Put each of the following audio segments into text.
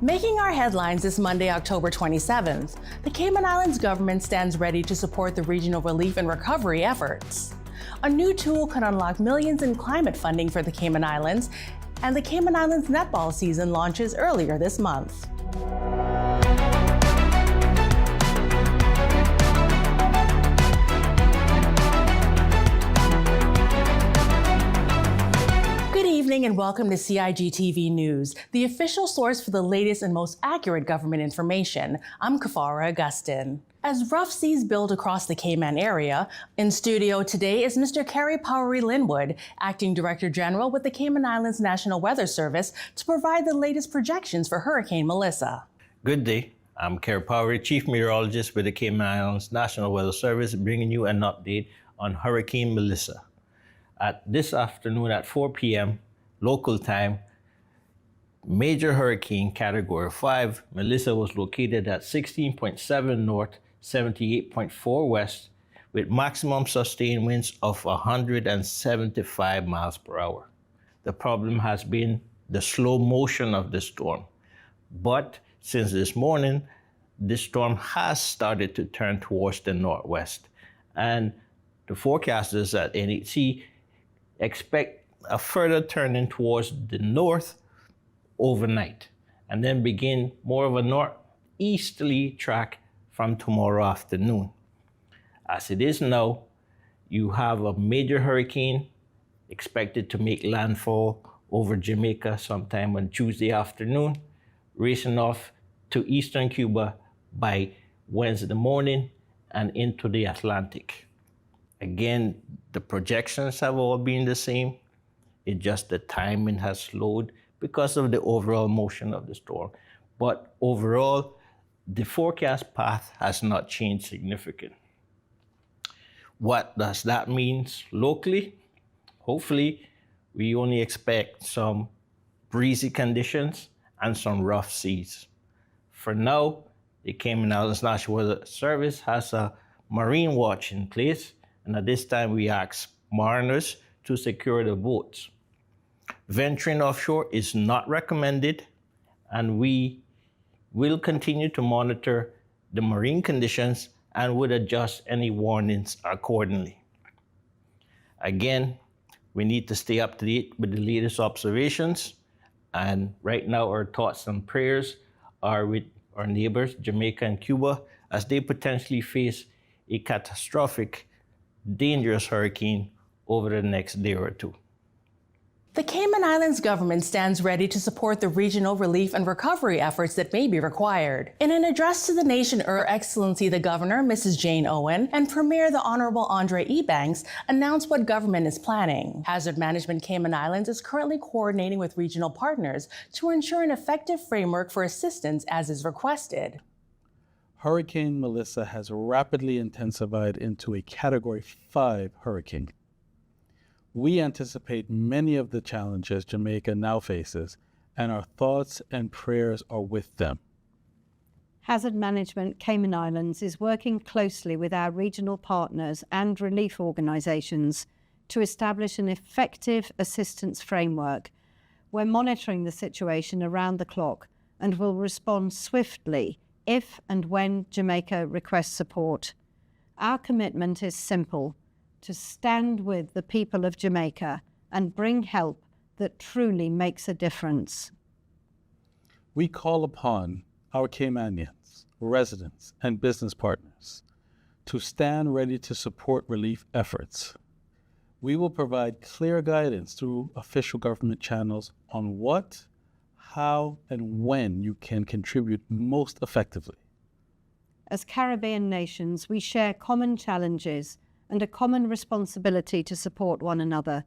Making our headlines this Monday, October 27th, the Cayman Islands government stands ready to support the regional relief and recovery efforts. A new tool could unlock millions in climate funding for the Cayman Islands, and the Cayman Islands Netball season launches earlier this month. Good evening and welcome to CIGtv News, the official source for the latest and most accurate government information. I'm Kafara Augustin. As rough seas build across the Cayman area, in studio today is Mr. Kerry Powery Linwood, Acting Director General with the Cayman Islands National Weather Service, to provide the latest projections for Hurricane Melissa. Good day. I'm Kerry Powery, Chief Meteorologist with the Cayman Islands National Weather Service, bringing you an update on Hurricane Melissa. This afternoon at 4 p.m. local time, major hurricane category 5, Melissa was located at 16.7 north, 78.4 west, with maximum sustained winds of 175 miles per hour. The problem has been the slow motion of the storm. But since this morning, the storm has started to turn towards the northwest. And the forecasters at NHC expect a further turning towards the north overnight, and then begin more of a northeasterly track from tomorrow afternoon. As it is now, you have a major hurricane expected to make landfall over Jamaica sometime on Tuesday afternoon, racing off to eastern Cuba by Wednesday morning and into the Atlantic. Again, the projections have all been the same. It's just the timing has slowed because of the overall motion of the storm. But overall, the forecast path has not changed significantly. What does that mean locally? Hopefully, we only expect some breezy conditions and some rough seas. For now, the Cayman Islands National Weather Service has a marine watch in place, and at this time we ask mariners to secure the boats. Venturing offshore is not recommended, and we will continue to monitor the marine conditions and would adjust any warnings accordingly. Again, we need to stay up to date with the latest observations, and right now our thoughts and prayers are with our neighbors, Jamaica and Cuba, as they potentially face a catastrophic, dangerous hurricane over the next day or two. The Cayman Islands government stands ready to support the regional relief and recovery efforts that may be required. In an address to the nation, Her Excellency the Governor, Mrs. Jane Owen, and Premier the Honorable Andre Ebanks announced what government is planning. Hazard Management Cayman Islands is currently coordinating with regional partners to ensure an effective framework for assistance as is requested. Hurricane Melissa has rapidly intensified into a Category 5 hurricane. We anticipate many of the challenges Jamaica now faces, and our thoughts and prayers are with them. Hazard Management Cayman Islands is working closely with our regional partners and relief organisations to establish an effective assistance framework. We're monitoring the situation around the clock and will respond swiftly if and when Jamaica requests support. Our commitment is simple: to stand with the people of Jamaica and bring help that truly makes a difference. We call upon our Caymanians, residents, and business partners to stand ready to support relief efforts. We will provide clear guidance through official government channels on what, how, and when you can contribute most effectively. As Caribbean nations, we share common challenges and a common responsibility to support one another.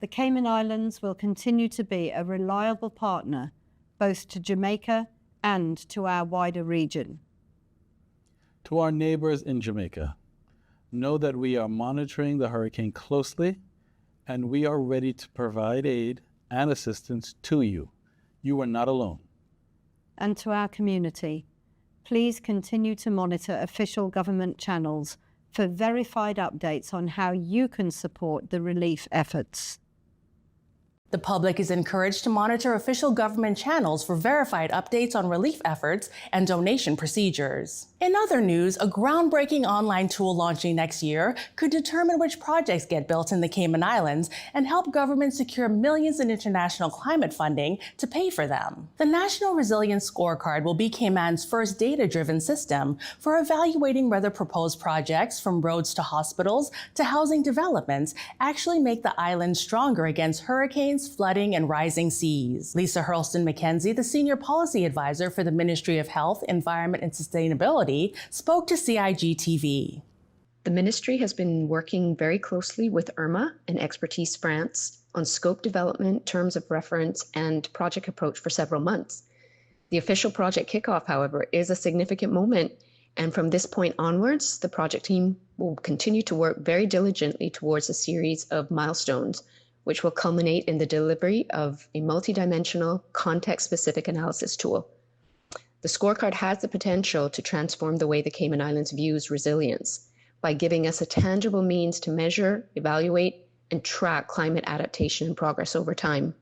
The Cayman Islands will continue to be a reliable partner, both to Jamaica and to our wider region. To our neighbors in Jamaica, know that we are monitoring the hurricane closely, and we are ready to provide aid and assistance to you. You are not alone. And to our community, please continue to monitor official government channels for verified updates on how you can support the relief efforts. The public is encouraged to monitor official government channels for verified updates on relief efforts and donation procedures. In other news, a groundbreaking online tool launching next year could determine which projects get built in the Cayman Islands and help governments secure millions in international climate funding to pay for them. The National Resilience Scorecard will be Cayman's first data-driven system for evaluating whether proposed projects, from roads to hospitals to housing developments, actually make the island stronger against hurricanes, flooding, and rising seas. Lisa Hurlston-McKenzie, the Senior Policy Advisor for the Ministry of Health, Environment, and Sustainability, spoke to CIGtv. The ministry has been working very closely with IRMA and Expertise France on scope development, terms of reference, and project approach for several months. The official project kickoff, however, is a significant moment, and from this point onwards, the project team will continue to work very diligently towards a series of milestones, which will culminate in the delivery of a multidimensional, context-specific analysis tool. The scorecard has the potential to transform the way the Cayman Islands views resilience by giving us a tangible means to measure, evaluate, and track climate adaptation and progress over time.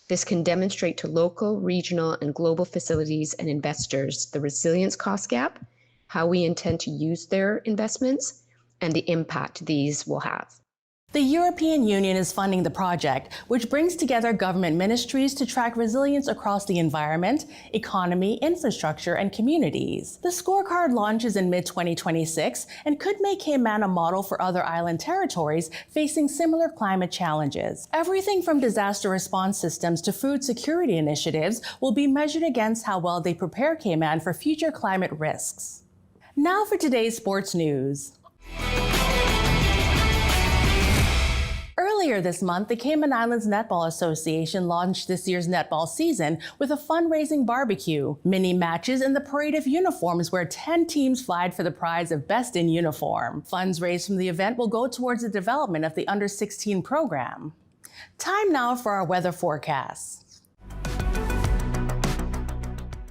This can demonstrate to local, regional, and global facilities and investors the resilience cost gap, how we intend to use their investments, and the impact these will have. The European Union is funding the project, which brings together government ministries to track resilience across the environment, economy, infrastructure, and communities. The scorecard launches in mid-2026 and could make Cayman a model for other island territories facing similar climate challenges. Everything from disaster response systems to food security initiatives will be measured against how well they prepare Cayman for future climate risks. Now for today's sports news. Earlier this month, the Cayman Islands Netball Association launched this year's netball season with a fundraising barbecue, mini matches, and the parade of uniforms where 10 teams vied for the prize of Best in Uniform. Funds raised from the event will go towards the development of the Under-16 program. Time now for our weather forecast.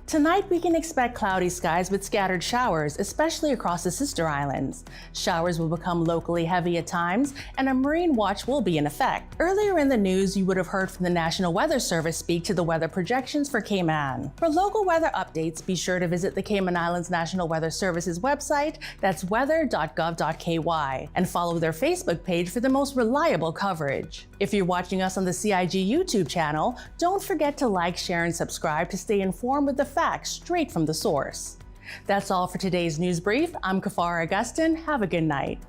Tonight, we can expect cloudy skies with scattered showers, especially across the sister islands. Showers will become locally heavy at times, and a marine watch will be in effect. Earlier in the news, you would have heard from the National Weather Service speak to the weather projections for Cayman. For local weather updates, be sure to visit the Cayman Islands National Weather Service's website, that's weather.gov.ky, and follow their Facebook page for the most reliable coverage. If you're watching us on the CIG YouTube channel, don't forget to like, share, and subscribe to stay informed with the facts straight from the source. That's all for today's news brief. I'm Kafara Augustin. Have a good night.